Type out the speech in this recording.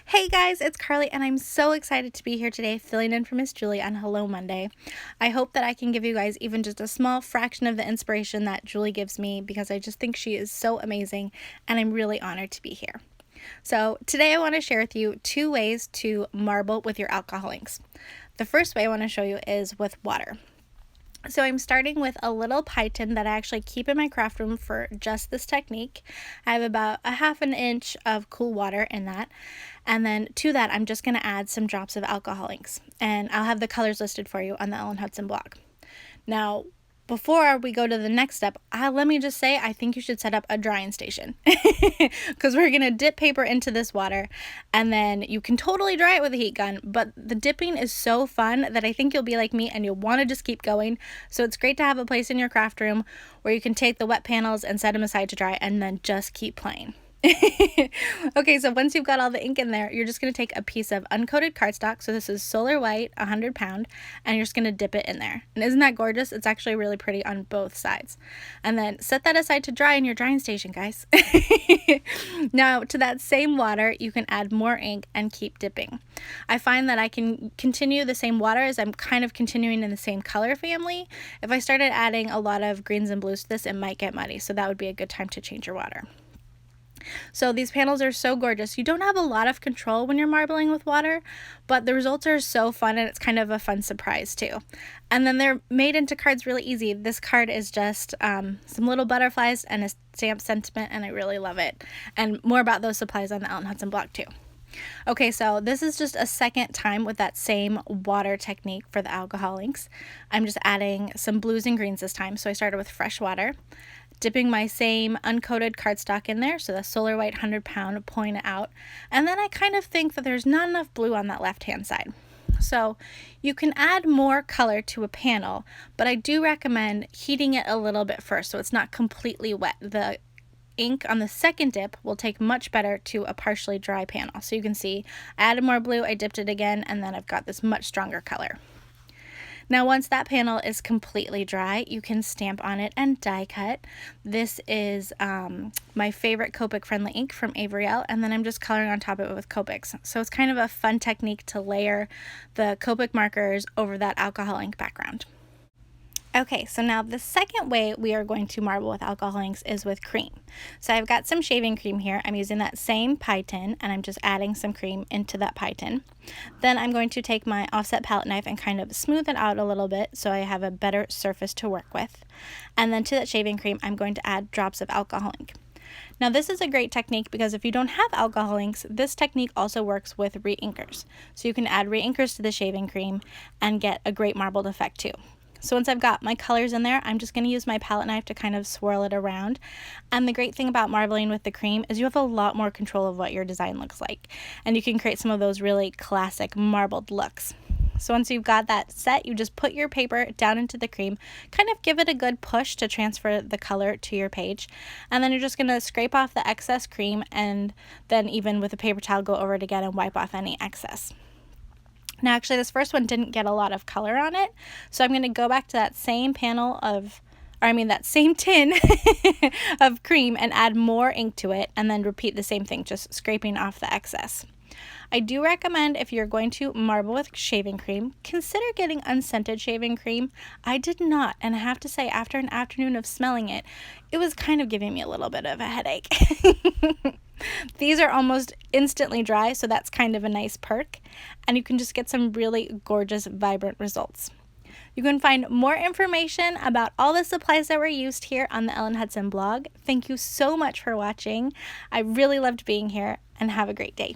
Hey guys, it's Carly and I'm so excited to be here today filling in for Miss Julie on Hello Monday. I hope that I can give you guys even just a small fraction of the inspiration that Julie gives me because I just think she is so amazing and I'm really honored to be here. So today I want to share with you 2 ways to marble with your alcohol inks. The first way I want to show you is with water. So I'm starting with a little pie tin that I actually keep in my craft room for just this technique. I have about a half an inch of cool water in that. And then to that, I'm just going to add some drops of alcohol inks. And I'll have the colors listed for you on the Hutson blog. Now, before we go to the next step, let me just say I think you should set up a drying station because we're going to dip paper into this water and then you can totally dry it with a heat gun, but the dipping is so fun that I think you'll be like me and you'll want to just keep going. So it's great to have a place in your craft room where you can take the wet panels and set them aside to dry and then just keep playing. Okay, so once you've got all the ink in there, you're just going to take a piece of uncoated cardstock. So this is Solar White, 100 pound, and you're just going to dip it in there. And isn't that gorgeous? It's actually really pretty on both sides. And then set that aside to dry in your drying station, guys. Now, to that same water, you can add more ink and keep dipping. I find that I can continue the same water as I'm kind of continuing in the same color family. If I started adding a lot of greens and blues to this, it might get muddy. So that would be a good time to change your water. So these panels are so gorgeous. You don't have a lot of control when you're marbling with water, but the results are so fun and it's kind of a fun surprise too. And then they're made into cards really easy. This card is just some little butterflies and a stamped sentiment, and I really love it. And more about those supplies on the Hutson blog too. Okay, so this is just a second time with that same water technique for the alcohol inks. I'm just adding some blues and greens this time. So I started with fresh water, dipping my same uncoated cardstock in there, so the Solar White 100 pound, pulling it out. And then I kind of think that there's not enough blue on that left-hand side. So you can add more color to a panel, but I do recommend heating it a little bit first so it's not completely wet. The ink on the second dip will take much better to a partially dry panel. So you can see I added more blue, I dipped it again, and then I've got this much stronger color. Now once that panel is completely dry, you can stamp on it and die cut. This is my favorite Copic friendly ink from Averiel, and then I'm just coloring on top of it with Copics. So it's kind of a fun technique to layer the Copic markers over that alcohol ink background. Okay, so now the second way we are going to marble with alcohol inks is with cream. So I've got some shaving cream here. I'm using that same pie tin and I'm just adding some cream into that pie tin. Then I'm going to take my offset palette knife and kind of smooth it out a little bit so I have a better surface to work with. And then to that shaving cream, I'm going to add drops of alcohol ink. Now this is a great technique because if you don't have alcohol inks, this technique also works with re-inkers. So you can add re-inkers to the shaving cream and get a great marbled effect too. So once I've got my colors in there, I'm just going to use my palette knife to kind of swirl it around. And the great thing about marbling with the cream is you have a lot more control of what your design looks like. And you can create some of those really classic marbled looks. So once you've got that set, you just put your paper down into the cream, kind of give it a good push to transfer the color to your page. And then you're just going to scrape off the excess cream and then even with a paper towel go over it again and wipe off any excess. Now actually this first one didn't get a lot of color on it, so I'm going to go back to that same that same tin of cream and add more ink to it and then repeat the same thing, just scraping off the excess. I do recommend if you're going to marble with shaving cream, consider getting unscented shaving cream. I did not, and I have to say after an afternoon of smelling it, it was kind of giving me a little bit of a headache. These are almost instantly dry, so that's kind of a nice perk, and you can just get some really gorgeous, vibrant results. You can find more information about all the supplies that were used here on the Ellen Hutson blog. Thank you so much for watching. I really loved being here, and have a great day.